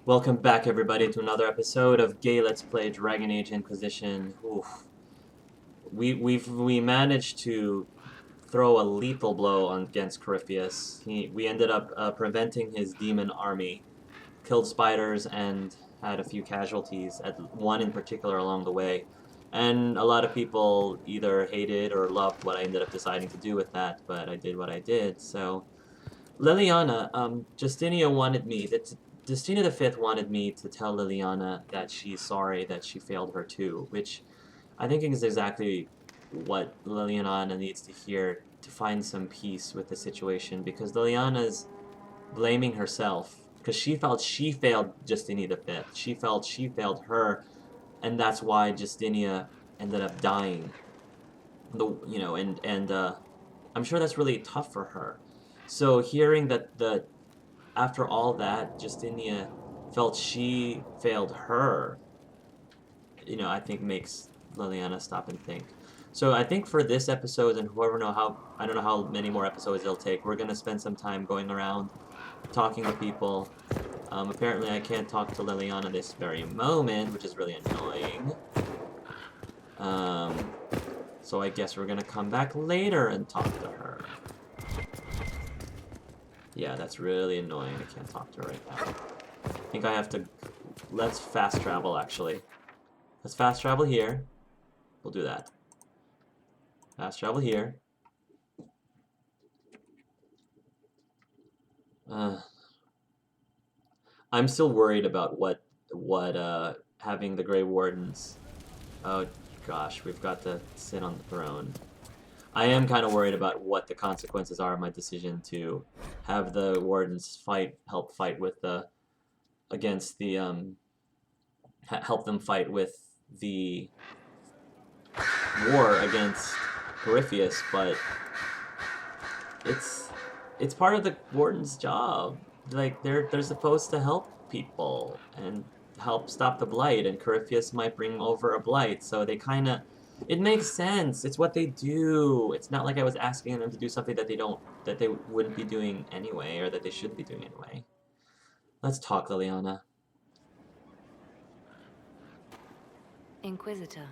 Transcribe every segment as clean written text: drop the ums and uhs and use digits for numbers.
Welcome back, everybody, to another episode of Gay Let's Play Dragon Age Inquisition. Oof. We managed to throw a lethal blow against Corypheus. We ended up preventing his demon army, killed spiders, and had a few casualties, at one in particular along the way. And a lot of people either hated or loved what I ended up deciding to do with that, but I did what I did. So, Liliana, Justinia wanted me, Justina V wanted me to tell Liliana that she's sorry that she failed her too, which I think is exactly what Liliana needs to hear to find some peace with the situation, because Liliana's blaming herself because she felt she failed Justinia V. She felt she failed her, and that's why Justinia ended up dying. I'm sure that's really tough for her. So hearing that after all that, Justinia felt she failed her, I think makes Liliana stop and think. So I think for this episode, and I don't know how many more episodes it'll take, we're going to spend some time going around, talking to people. Apparently I can't talk to Liliana this very moment, which is really annoying. So I guess we're going to come back later and talk to her. Yeah, that's really annoying. I can't talk to her right now. I think I have to... Let's fast travel, actually. Let's fast travel here. We'll do that. Fast travel here. I'm still worried about what having the Grey Wardens... Oh, gosh, we've got to sit on the throne. I am kind of worried about what the consequences are of my decision to have the Wardens help fight with the... against the, help them fight with the war against Corypheus, but it's part of the Warden's job. Like, they're supposed to help people and help stop the blight, and Corypheus might bring over a blight, so they kind of... It makes sense. It's what they do. It's not like I was asking them to do something that they wouldn't be doing anyway, or that they shouldn't be doing anyway. Let's talk, Liliana. Inquisitor.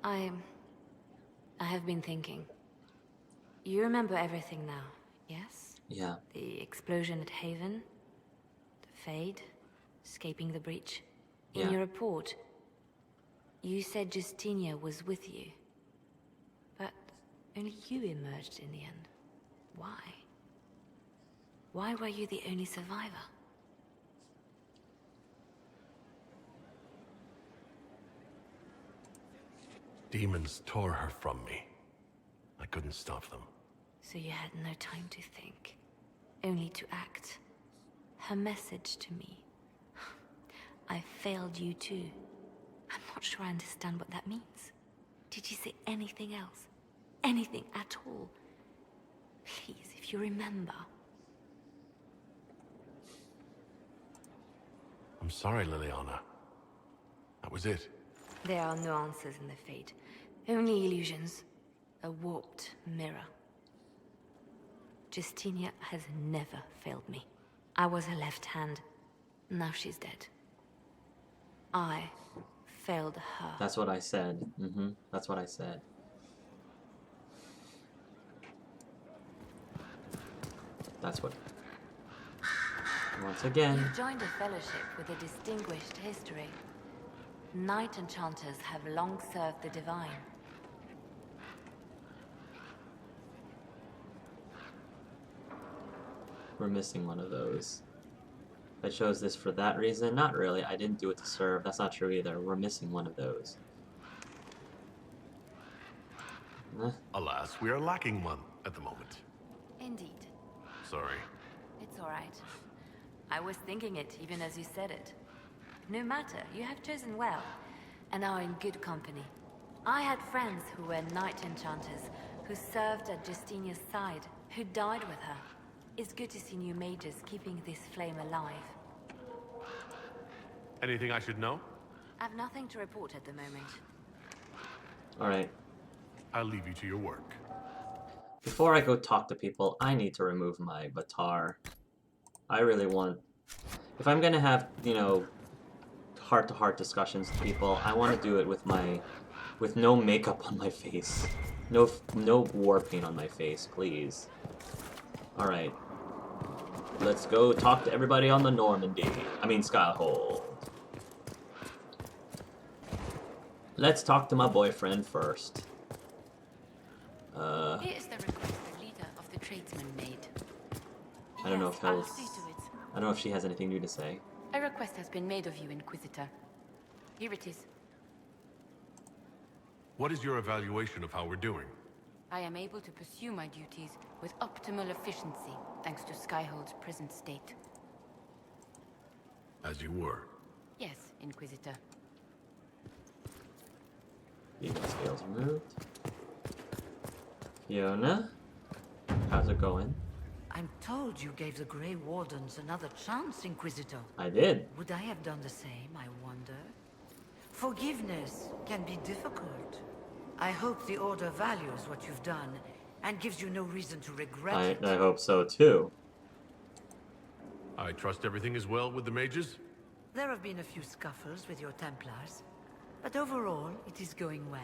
I have been thinking. You remember everything now, yes? Yeah. The explosion at Haven, the Fade, escaping the breach. In Yeah. your report, you said Justinia was with you. But only you emerged in the end. Why? Why were you the only survivor? Demons tore her from me. I couldn't stop them. So you had no time to think, only to act. Her message to me. I failed you too. I'm not sure I understand what that means. Did you say anything else? Anything at all? Please, if you remember. I'm sorry, Liliana. That was it. There are no answers in the Fate. Only illusions. A warped mirror. Justinia has never failed me. I was her left hand. Now she's dead. I failed her. That's what I said. That's what I said. That's what... Once again... You joined a fellowship with a distinguished history. Knight enchanters have long served the divine. We're missing one of those. I chose this for that reason? Not really. I didn't do it to serve. That's not true either. We're missing one of those. Alas, we are lacking one at the moment. Indeed. Sorry. It's all right. I was thinking it even as you said it. No matter, you have chosen well, and are in good company. I had friends who were knight enchanters, who served at Justinia's side, who died with her. It's good to see new mages keeping this flame alive. Anything I should know? I've nothing to report at the moment. Alright. I'll leave you to your work. Before I go talk to people, I need to remove my Batar. I really want... If I'm gonna have, you know, heart-to-heart discussions with people, I want to do it with no makeup on my face. No war paint on my face, please. Alright. Let's go talk to everybody on the Normandy. I mean, Skyhold. Let's talk to my boyfriend first. Here is the request the leader of the tradesmen made. I don't know if I'll see to it. I don't know if she has anything new to say. A request has been made of you, Inquisitor. Here it is. What is your evaluation of how we're doing? I am able to pursue my duties with optimal efficiency, thanks to Skyhold's present state. As you were. Yes, Inquisitor. Beacon scales removed. Fiona, how's it going? I'm told you gave the Grey Wardens another chance, Inquisitor. I did. Would I have done the same, I wonder? Forgiveness can be difficult. I hope the Order values what you've done and gives you no reason to regret it. I hope so too. I trust everything is well with the mages? There have been a few scuffles with your Templars, but overall, it is going well.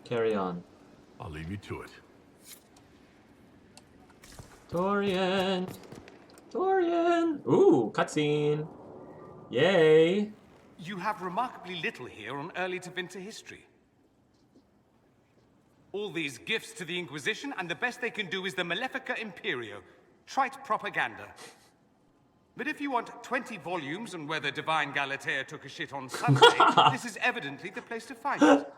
Carry on. I'll leave you to it. Dorian! Dorian! Ooh, cutscene! Yay! You have remarkably little here on early to Vinter history. All these gifts to the Inquisition, and the best they can do is the Malefica Imperio. Trite propaganda. But if you want 20 volumes on whether Divine Galatea took a shit on Sunday, this is evidently the place to find it.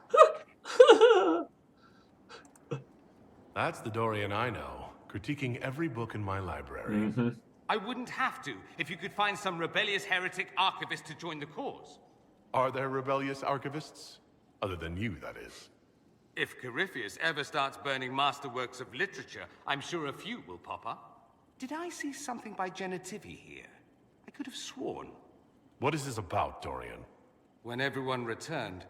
That's the Dorian I know, critiquing every book in my library. Mm-hmm. I wouldn't have to if you could find some rebellious heretic archivist to join the cause. Are there rebellious archivists? Other than you, that is. If Corypheus ever starts burning masterworks of literature, I'm sure a few will pop up. Did I see something by Genitivi here? I could have sworn. What is this about, Dorian? When everyone returned,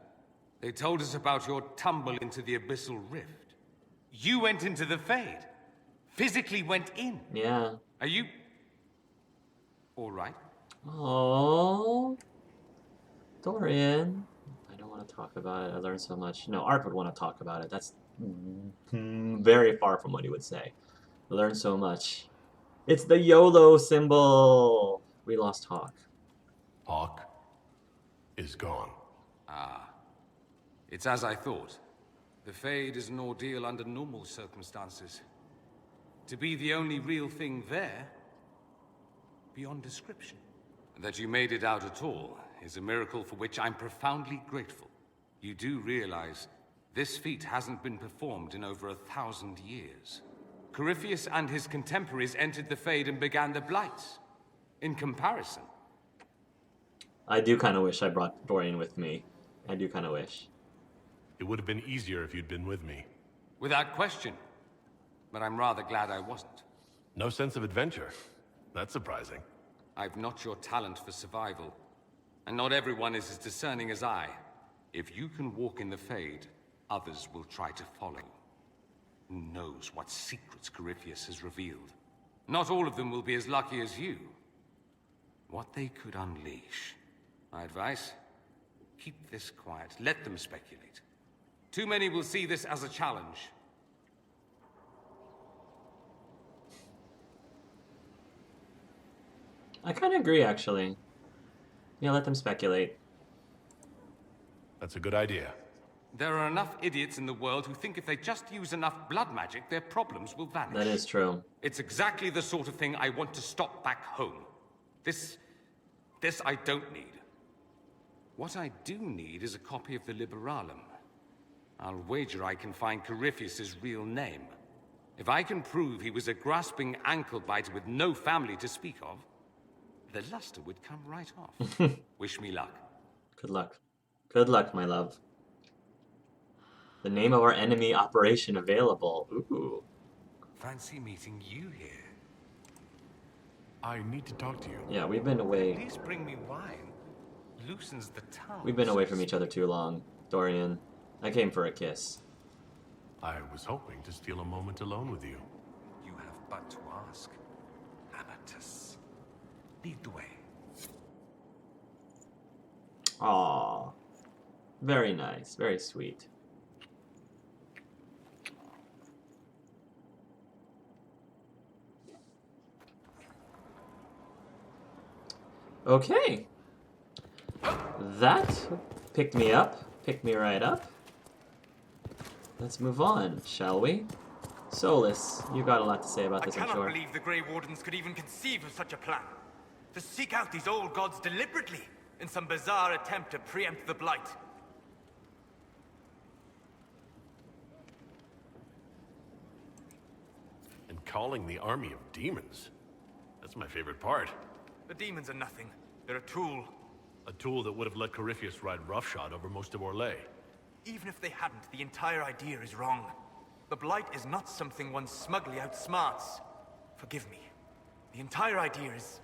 they told us about your tumble into the abyssal rift. You went into the Fade. Physically went in. Yeah. Are you... all right? Oh, Dorian. I don't want to talk about it. I learned so much. No, Art would want to talk about it. That's very far from what he would say. I learned so much. It's the YOLO symbol. We lost Hawk. Hawk is gone. Ah. It's as I thought. The Fade is an ordeal under normal circumstances. To be the only real thing there, beyond description. That you made it out at all is a miracle for which I'm profoundly grateful. You do realize this feat hasn't been performed in over 1,000 years. Corypheus and his contemporaries entered the Fade and began the Blights. In comparison... I do kind of wish I brought Dorian with me. I do kind of wish. It would have been easier if you'd been with me. Without question. But I'm rather glad I wasn't. No sense of adventure. That's surprising. I've not your talent for survival. And not everyone is as discerning as I. If you can walk in the Fade, others will try to follow. Who knows what secrets Corypheus has revealed? Not all of them will be as lucky as you. What they could unleash. My advice? Keep this quiet. Let them speculate. Too many will see this as a challenge. I kind of agree, actually. Yeah, let them speculate. That's a good idea. There are enough idiots in the world who think if they just use enough blood magic, their problems will vanish. That is true. It's exactly the sort of thing I want to stop back home. This I don't need. What I do need is a copy of the Liberalum. I'll wager I can find Corypheus's real name. If I can prove he was a grasping ankle-biter with no family to speak of, the luster would come right off. Wish me luck. Good luck. Good luck, my love. The name of our enemy operation available. Ooh. Fancy meeting you here. I need to talk to you. Yeah, we've been away. Please bring me wine. Loosens the tongue. We've been away from each other too long, Dorian. I came for a kiss. I was hoping to steal a moment alone with you. You have but to ask. Lead the way. Aww. Very nice. Very sweet. Okay. That picked me up. Picked me right up. Let's move on, shall we? Solus, you got a lot to say about this, I'm I sure. cannot believe the Grey Wardens could even conceive of such a plan. To seek out these old gods deliberately in some bizarre attempt to preempt the Blight. And calling the army of demons. That's my favorite part. The demons are nothing. They're a tool. A tool that would have let Corypheus ride roughshod over most of Orlais. Even if they hadn't, the entire idea is wrong. The Blight is not something one smugly outsmarts. Forgive me. The entire idea is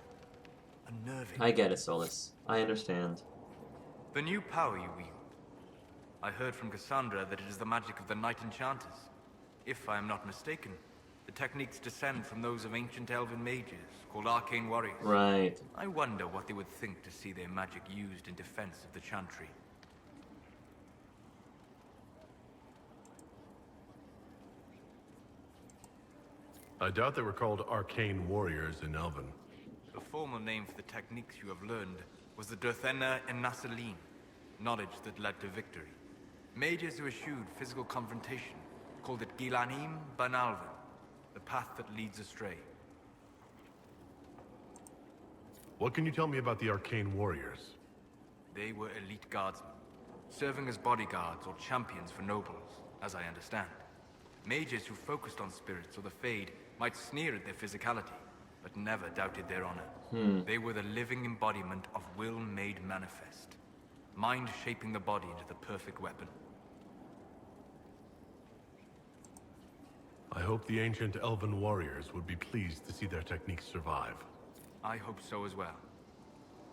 unnerving. I get it, Solus. I understand. The new power you wield. I heard from Cassandra that it is the magic of the Knight Enchanters. If I am not mistaken, the techniques descend from those of ancient elven mages, called arcane warriors. Right. I wonder what they would think to see their magic used in defense of the Chantry. I doubt they were called arcane warriors in Elven. The formal name for the techniques you have learned was the Durthena and Nasaline, knowledge that led to victory. Mages who eschewed physical confrontation called it Gilanim Banalvan, the path that leads astray. What can you tell me about the arcane warriors? They were elite guardsmen, serving as bodyguards or champions for nobles, as I understand. Mages who focused on spirits or the Fade might sneer at their physicality, but never doubted their honor. They were the living embodiment of will made manifest. Mind shaping the body into the perfect weapon. I hope the ancient elven warriors would be pleased to see their techniques survive. I hope so as well.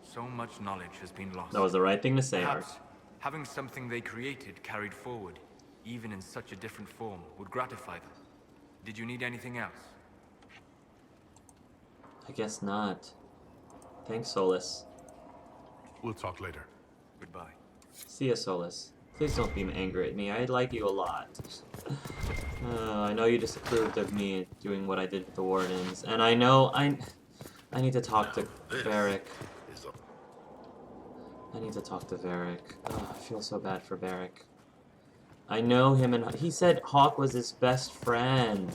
So much knowledge has been lost. That was the right thing to say, Art. Perhaps having something they created carried forward, even in such a different form, would gratify them. Did you need anything else? I guess not. Thanks, Solus. We'll talk later. Goodbye. See ya, Solus. Please don't be angry at me. I like you a lot. I know you disapproved of me doing what I did with the Wardens, and I know I need to talk to Varric. I need to talk to Varric. Oh, I feel so bad for Varric. I know him, and he said Hawk was his best friend.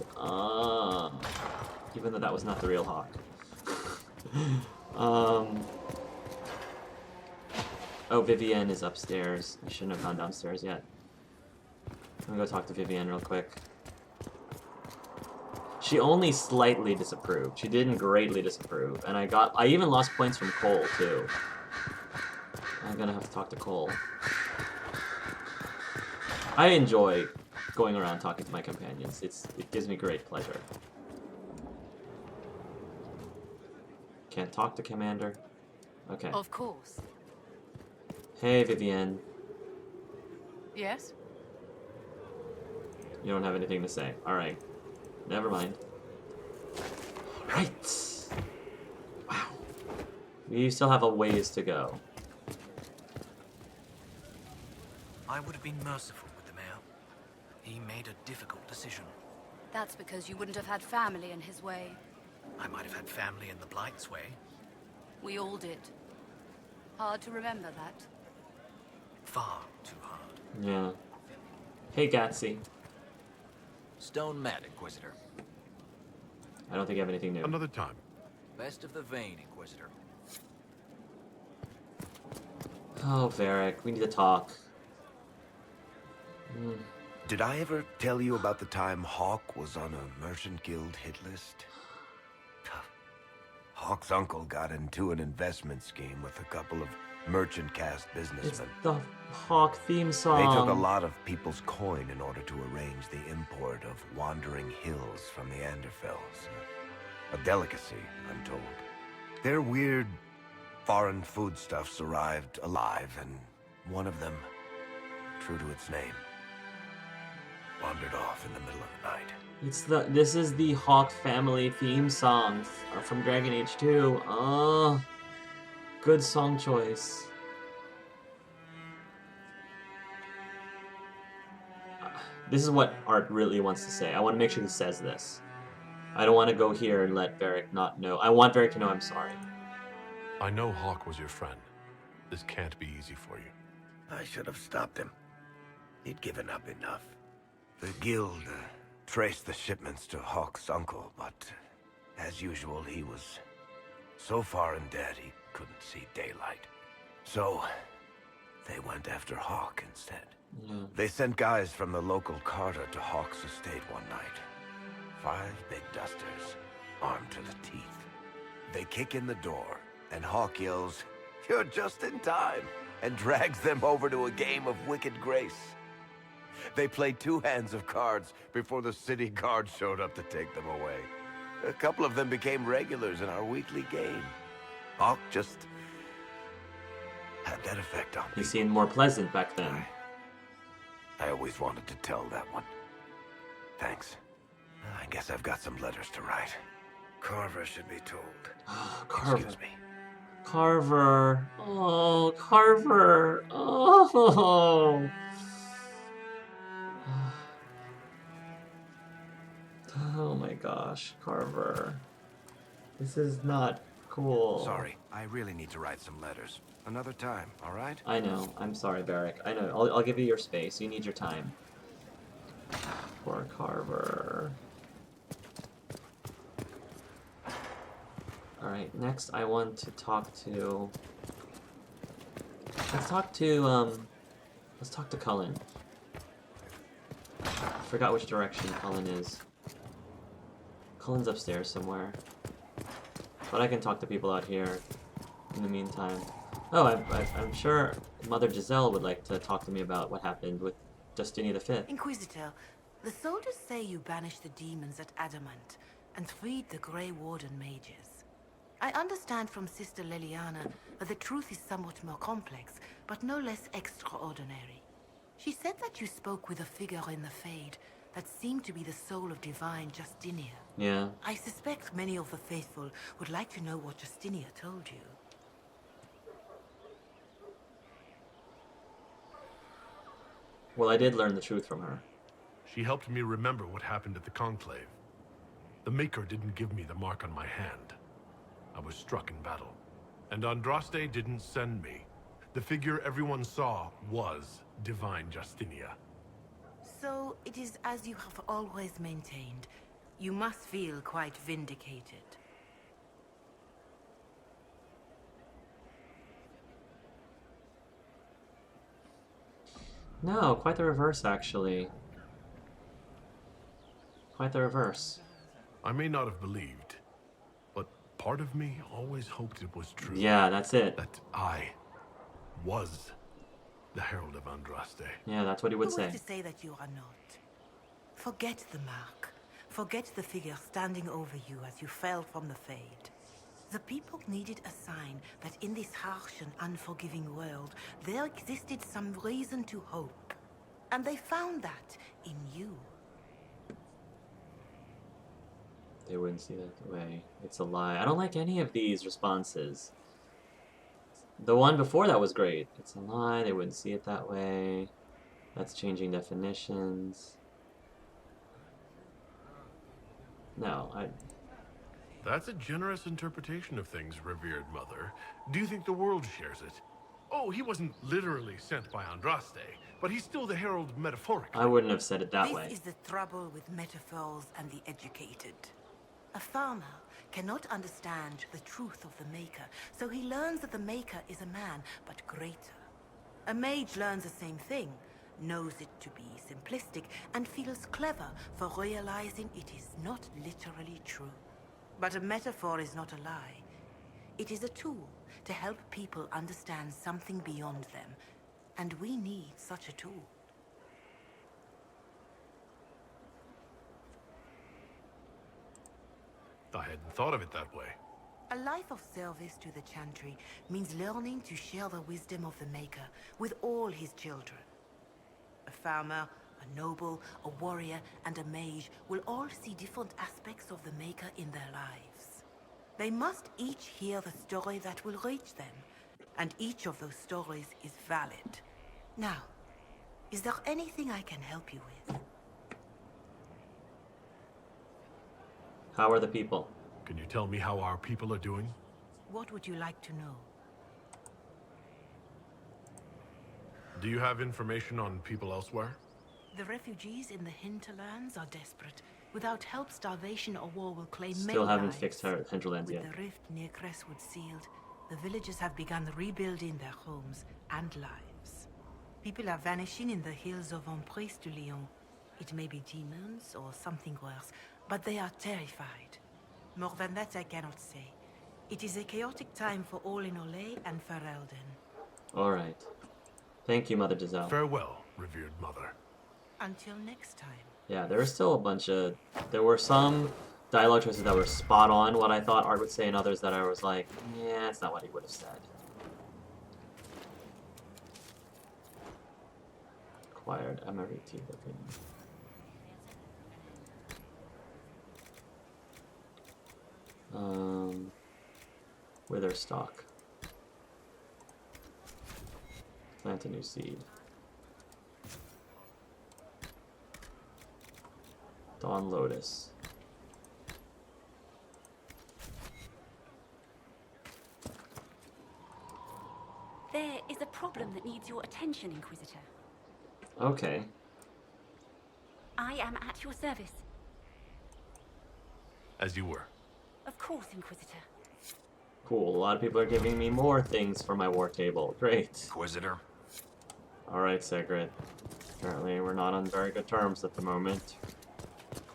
Even though that was not the real Hawk. Oh, Vivienne is upstairs. I shouldn't have gone downstairs yet. Let me go talk to Vivienne real quick. She only slightly disapproved. She didn't greatly disapprove. And I even lost points from Cole, too. I'm gonna have to talk to Cole. I enjoy going around talking to my companions. It gives me great pleasure. Can't talk to Commander? Okay. Of course. Hey, Vivienne. Yes? You don't have anything to say. Alright. Never mind. Right. Wow. We still have a ways to go. I would have been merciful with the mayor. He made a difficult decision. That's because you wouldn't have had family in his way. I might have had family in the Blight's way. We all did. Hard to remember that. Far too hard. Yeah. Hey, Gatsy. Stone Mad, Inquisitor. I don't think you have anything new. Another time. Best of the vein, Inquisitor. Oh, Varric, we need to talk. Did I ever tell you about the time Hawk was on a Merchant Guild hit list? Hawk's uncle got into an investment scheme with a couple of merchant caste It's businessmen. the Hawk theme song. They took a lot of people's coin in order to arrange the import of wandering hills from the Anderfells. A delicacy, I'm told. Their weird foreign foodstuffs arrived alive, and one of them, true to its name, wandered off in the middle of the night. This is the Hawk family theme song from Dragon Age 2. Oh, good song choice. This is what Art really wants to say. I want to make sure he says this. I don't want to go here and let Varric not know. I want Varric to know I'm sorry. I know Hawk was your friend. This can't be easy for you. I should have stopped him. He'd given up enough. The guild traced the shipments to Hawk's uncle, but as usual, he was so far in debt he couldn't see daylight. So they went after Hawk instead. Yeah. They sent guys from the local carter to Hawk's estate one night. 5 big dusters, armed to the teeth. They kick in the door, and Hawk yells, "You're just in time," and drags them over to a game of Wicked Grace. They played 2 hands of cards before the city guard showed up to take them away. A couple of them became regulars in our weekly game. Hawk just had that effect on me. He seemed more pleasant back then. I always wanted to tell that one. Thanks. I guess I've got some letters to write. Carver should be told. Carver. Excuse me. Carver. Oh, Carver. Oh. Oh my gosh, Carver. This is not cool. Sorry, I really need to write some letters. Another time, all right? I know. I'm sorry, Varric. I know. I'll give you your space. You need your time. Poor Carver. Alright, next I want to talk to... Let's talk to Cullen. I forgot which direction Cullen is. Cullen's upstairs somewhere. But I can talk to people out here in the meantime. Oh, I'm sure Mother Giselle would like to talk to me about what happened with Justinia V. Inquisitor, the soldiers say you banished the demons at Adamant and freed the Grey Warden mages. I understand from Sister Leliana that the truth is somewhat more complex, but no less extraordinary. She said that you spoke with a figure in the Fade that seemed to be the soul of divine Justinia. Yeah. I suspect many of the faithful would like to know what Justinia told you. Well, I did learn the truth from her. She helped me remember what happened at the Conclave. The Maker didn't give me the mark on my hand. I was struck in battle. And Andraste didn't send me. The figure everyone saw was divine Justinia. So it is as you have always maintained. You must feel quite vindicated. No, quite the reverse, actually. Quite the reverse. I may not have believed, but part of me always hoped it was true. Yeah, that's it. That I was the Herald of Andraste. Yeah, that's what he would Who say. is to say that you are not? Forget the mark. Forget the figure standing over you as you fell from the Fade. The people needed a sign that in this harsh and unforgiving world, there existed some reason to hope. And they found that in you. They wouldn't see that way. It's a lie. I don't like any of these responses. The one before that was great. It's a lie. They wouldn't see it that way. That's changing definitions. No, That's a generous interpretation of things, revered mother. Do you think the world shares it? Oh, he wasn't literally sent by Andraste, but he's still the herald metaphorically. I wouldn't have said it that way. This is the trouble with metaphors and the educated. A farmer cannot understand the truth of the Maker, so he learns that the Maker is a man, but greater. A mage learns the same thing, knows it to be simplistic, and feels clever for realizing it is not literally true. But a metaphor is not a lie. It is a tool to help people understand something beyond them, and we need such a tool. I hadn't thought of it that way. A life of service to the Chantry means learning to share the wisdom of the Maker with all his children. A farmer A noble, a warrior, and a mage will all see different aspects of the Maker in their lives. They must each hear the story that will reach them, and each of those stories is valid. Now, is there anything I can help you with? How are the people? Can you tell me how our people are doing? What would you like to know? Do you have information on people elsewhere? The refugees in the hinterlands are desperate. Without help, starvation or war will claim many Still haven't lives. fixed hinterlands yet. With the rift near Crestwood sealed, the villagers have begun rebuilding their homes and lives. People are vanishing in the hills of Emprise de Lyon. It may be demons or something worse, but they are terrified. More than that I cannot say. It is a chaotic time for all in Olay and Ferelden. Alright. Thank you, Mother Giselle. Farewell, revered mother. Until next time. Yeah, there were still a bunch of... There were some dialogue choices that were spot on what I thought Art would say, and others that I was like, yeah, that's not what he would have said. Acquired Emirati looking. Wither stalk. Plant a new seed. Dawn Lotus. There is a problem that needs your attention, Inquisitor. Okay. I am at your service. As you were. Of course, Inquisitor. Cool. A lot of people are giving me more things for my war table. Great. Inquisitor. Alright, Sigrid. Apparently we're not on very good terms at the moment.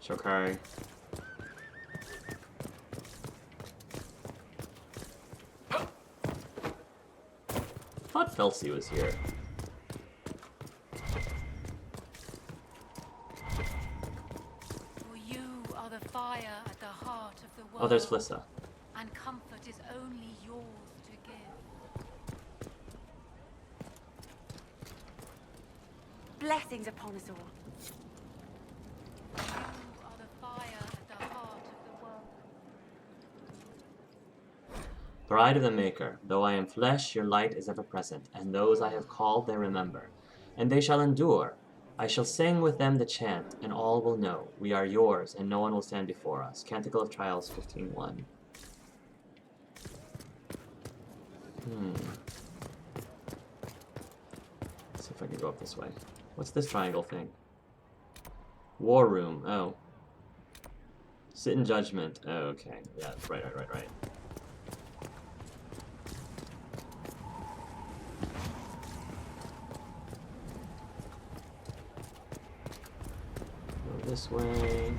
Shokari. Thought Felsi was here. For you are the fire at the heart of the world. Oh, there's Flissa. And comfort is only yours to give. Blessings upon us all. You are the fire at the heart of the world. Bride of the Maker, though I am flesh, your light is ever present, and those I have called they remember. And they shall endure. I shall sing with them the chant, and all will know. We are yours, and no one will stand before us. Canticle of Trials 15:1. Let's see if I can go up this way. What's this triangle thing? War room. Oh. Sit in judgment. Oh, okay. Yeah, right. Go this way.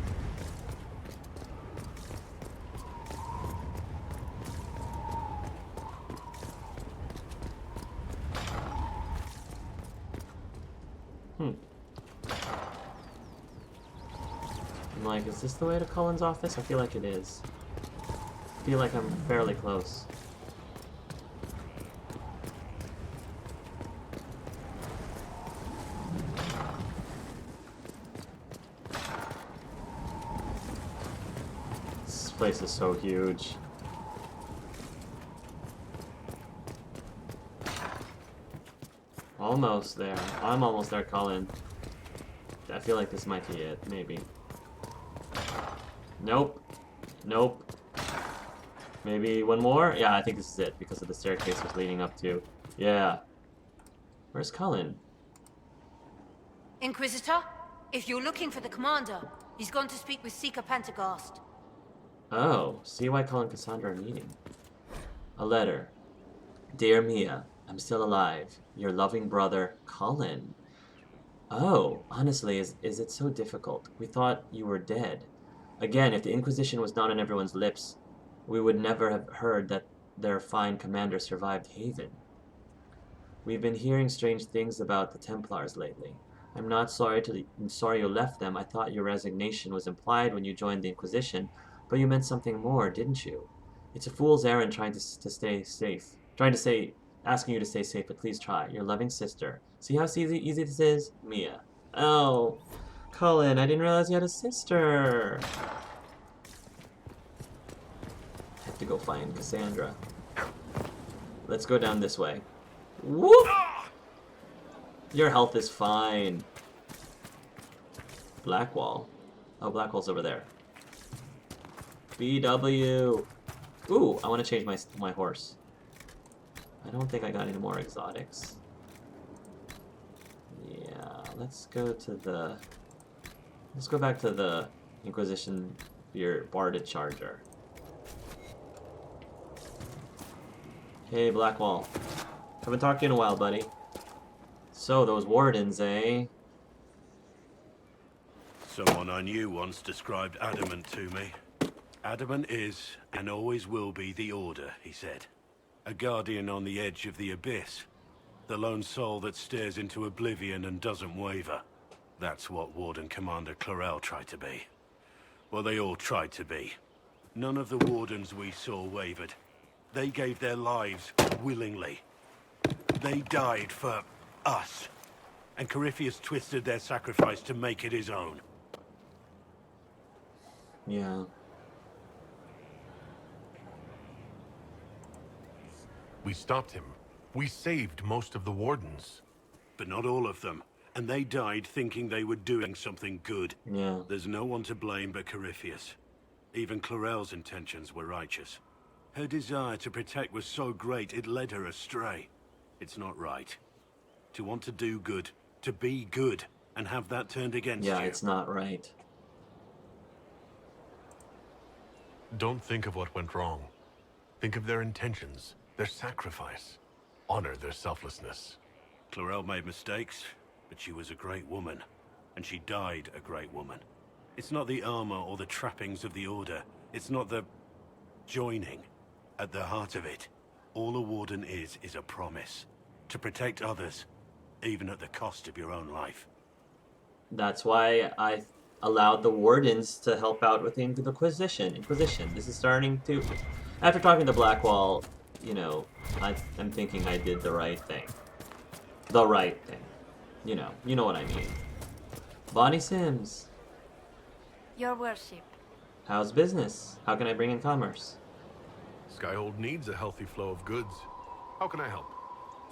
I'm like, is this the way to Cullen's office? I feel like it is. I feel like I'm fairly close. This place is so huge. Almost there. I'm almost there, Cullen. I feel like this might be it, maybe. Nope. Nope. Maybe one more? Yeah, I think this is it, because of the staircase was leading up to. Yeah. Where's Cullen? Inquisitor, if you're looking for the commander, he's gone to speak with Seeker Pentecost. Oh, see why Cullen and Cassandra are meeting. A letter. Dear Mia, I'm still alive. Your loving brother, Cullen. Oh, honestly, is it so difficult? We thought you were dead. Again, if the Inquisition was not on everyone's lips, we would never have heard that their fine commander survived Haven. We've been hearing strange things about the Templars lately. I'm sorry you left them. I thought your resignation was implied when you joined the Inquisition, but you meant something more, didn't you? It's a fool's errand trying to stay safe. Asking you to stay safe, but please try. Your loving sister. See how easy this is? Mia. Oh, Cullen, I didn't realize you had a sister. I have to go find Cassandra. Let's go down this way. Whoop! Your health is fine. Blackwall. Oh, Blackwall's over there. BW. Ooh, I want to change my horse. I don't think I got any more exotics. Yeah, let's go back to the Inquisition your barded charger. Hey, Blackwall. Haven't talked to you in a while, buddy. So, those wardens, eh? Someone I knew once described Adamant to me. Adamant is, and always will be, the Order, he said. A guardian on the edge of the abyss. The lone soul that stares into oblivion and doesn't waver. That's what Warden Commander Clarel tried to be. Well, they all tried to be. None of the Wardens we saw wavered. They gave their lives willingly. They died for us. And Corypheus twisted their sacrifice to make it his own. Yeah. We stopped him. We saved most of the Wardens. But not all of them. And they died thinking they were doing something good. Yeah. There's no one to blame but Corypheus. Even Clarel's intentions were righteous. Her desire to protect was so great it led her astray. It's not right. To want to do good, to be good, and have that turned against you. Yeah, it's not right. Don't think of what went wrong. Think of their intentions, their sacrifice. Honor their selflessness. Clarel made mistakes, but she was a great woman. And she died a great woman. It's not the armor or the trappings of the Order. It's not the joining. At the heart of it, all a Warden is a promise. To protect others, even at the cost of your own life. That's why I allowed the Wardens to help out with the Inquisition. This is starting to... After talking to Blackwall, you know, I'm thinking I did the right thing. The right thing. You know what I mean. Bonnie Sims. Your worship. How's business? How can I bring in commerce? Skyhold needs a healthy flow of goods. How can I help?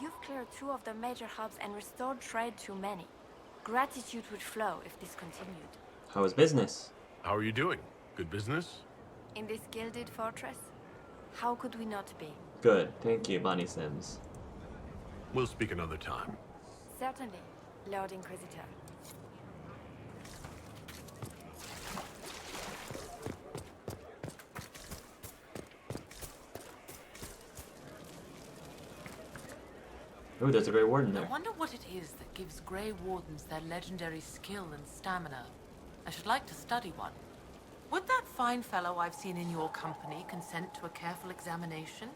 You've cleared 2 of the major hubs and restored trade to many. Gratitude would flow if this continued. How is business? How are you doing? Good business? In this gilded fortress, how could we not be? Good, thank you, Bonnie Sims. We'll speak another time. Certainly, Lord Inquisitor. Ooh, there's a Grey Warden there. I wonder what it is that gives Grey Wardens their legendary skill and stamina. I should like to study one. Would that fine fellow I've seen in your company consent to a careful examination?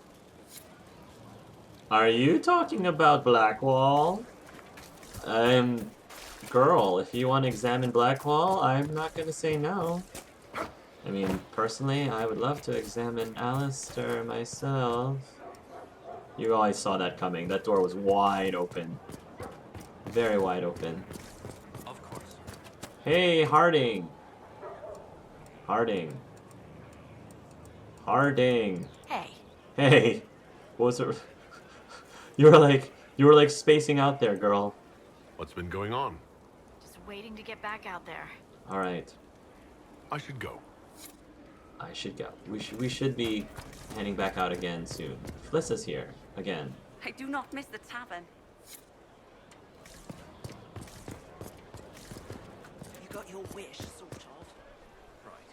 Are you talking about Blackwall? Girl, if you want to examine Blackwall, I'm not gonna say no. I mean, personally, I would love to examine Alistair myself. You always saw that coming. That door was wide open. Very wide open. Of course. Hey, Harding! Harding. Harding. Hey. Hey! What was it? You were like spacing out there, girl. What's been going on? Just waiting to get back out there. Alright. I should go. I should go. We should be heading back out again soon. Flissa's here. Again. I do not miss the tavern. You got your wish, sort of. Right.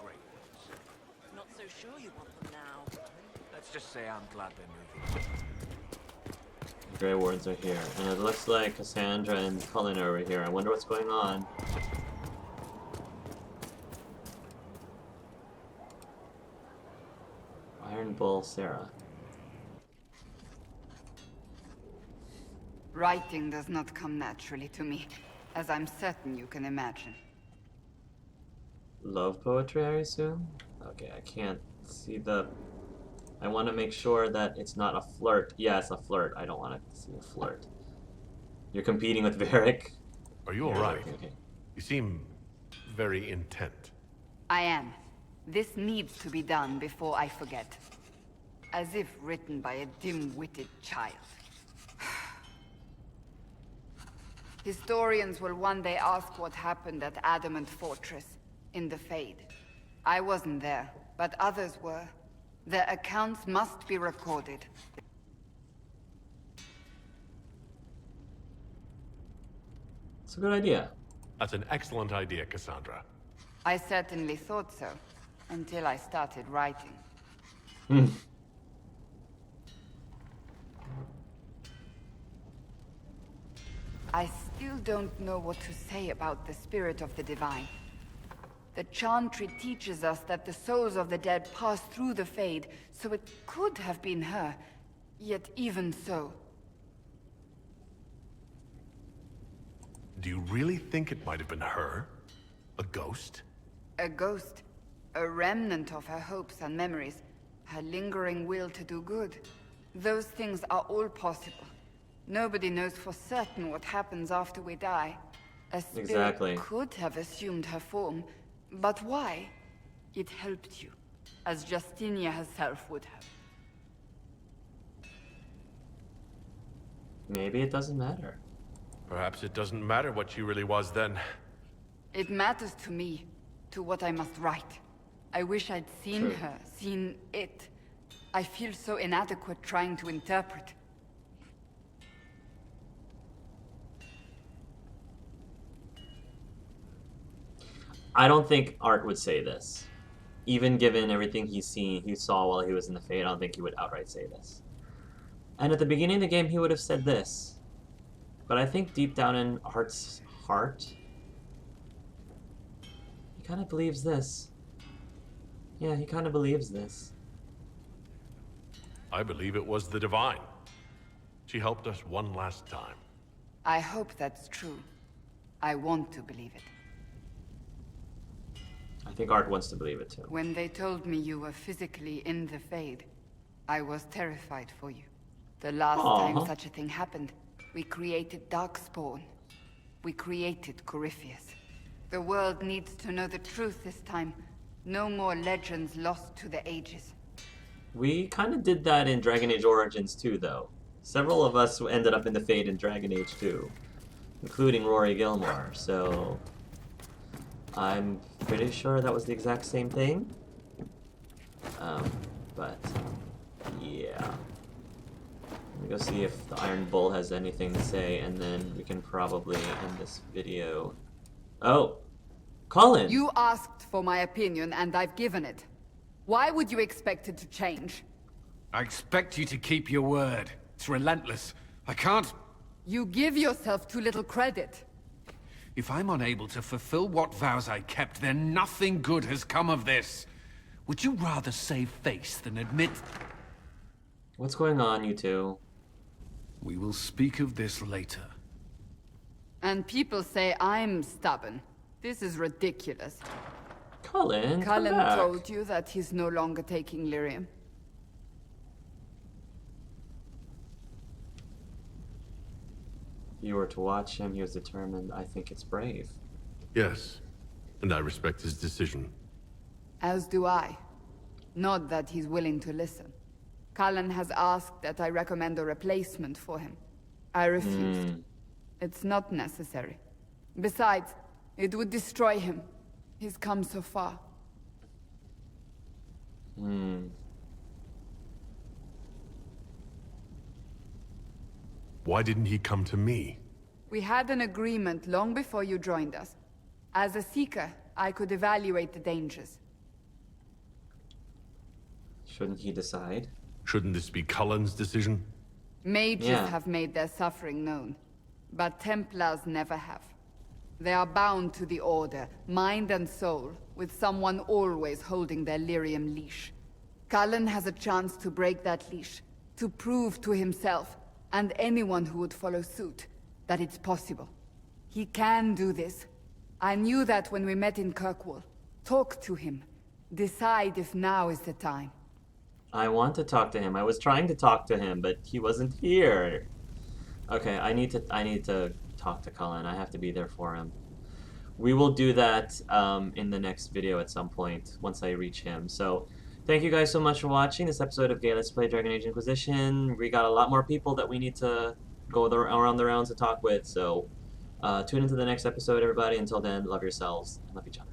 Great. Not so sure you want them now. Let's just say I'm glad they're moving. The Grey Wardens are here. And it looks like Cassandra and Cullen are over here. I wonder what's going on. Iron Bull Sarah. Writing does not come naturally to me, as I'm certain you can imagine. Love poetry, I assume? Okay, I can't see the... I want to make sure that it's not a flirt. Yeah, it's a flirt. I don't want to see a flirt. You're competing with Varric? Are you Yeah, alright? okay. You seem very intent. I am. This needs to be done before I forget. As if written by a dim-witted child. Historians will one day ask what happened at Adamant Fortress, in the Fade. I wasn't there, but others were. Their accounts must be recorded. It's a good idea. That's an excellent idea, Cassandra. I certainly thought so, until I started writing. I still don't know what to say about the spirit of the divine. The Chantry teaches us that the souls of the dead pass through the Fade, so it could have been her. Yet even so... Do you really think it might have been her? A ghost? A ghost. A remnant of her hopes and memories. Her lingering will to do good. Those things are all possible. Nobody knows for certain what happens after we die. A spirit could have assumed her form, but why? It helped you, as Justinia herself would have. Maybe it doesn't matter. Perhaps it doesn't matter what she really was then. It matters to me, to what I must write. I wish I'd seen her, seen it. I feel so inadequate trying to interpret. I don't think Art would say this. Even given everything he saw while he was in the Fade, I don't think he would outright say this. And at the beginning of the game, he would have said this. But I think deep down in Art's heart, he kind of believes this. Yeah, he kind of believes this. I believe it was the Divine. She helped us one last time. I hope that's true. I want to believe it. I think Art wants to believe it too. When they told me you were physically in the Fade, I was terrified for you. The last time such a thing happened, we created Darkspawn. We created Corypheus. The world needs to know the truth this time. No more legends lost to the ages. We kind of did that in Dragon Age Origins too, though. Several of us ended up in the Fade in Dragon Age 2, including Rory Gilmore, so... I'm pretty sure that was the exact same thing. But, yeah. Let me go see if the Iron Bull has anything to say, and then we can probably end this video. Oh! Colin! You asked for my opinion, and I've given it. Why would you expect it to change? I expect you to keep your word. It's relentless. I can't... You give yourself too little credit. If I'm unable to fulfill what vows I kept, then nothing good has come of this. Would you rather save face than admit... What's going on, you two? We will speak of this later. And people say I'm stubborn. This is ridiculous. Colin, Cullen told you that he's no longer taking lyrium. If you were to watch him, he was determined. I think it's brave. Yes, and I respect his decision. As do I. Not that he's willing to listen. Cullen has asked that I recommend a replacement for him. I refused. It's not necessary. Besides, it would destroy him. He's come so far. Why didn't he come to me? We had an agreement long before you joined us. As a Seeker, I could evaluate the dangers. Shouldn't he decide? Shouldn't this be Cullen's decision? Mages have made their suffering known, but Templars never have. They are bound to the Order, mind and soul, with someone always holding their lyrium leash. Cullen has a chance to break that leash, to prove to himself, and anyone who would follow suit, that it's possible. He can do this. I knew that when we met in Kirkwall. Talk to him. Decide if now is the time. I want to talk to him. I was trying to talk to him, but he wasn't here. Okay, I need to talk to Cullen. I have to be there for him. We will do that in the next video at some point once I reach him. So thank you guys so much for watching this episode of Gay Let's Play Dragon Age Inquisition. We got a lot more people that we need to go around the rounds to talk with. So tune into the next episode, everybody. Until then, love yourselves and love each other.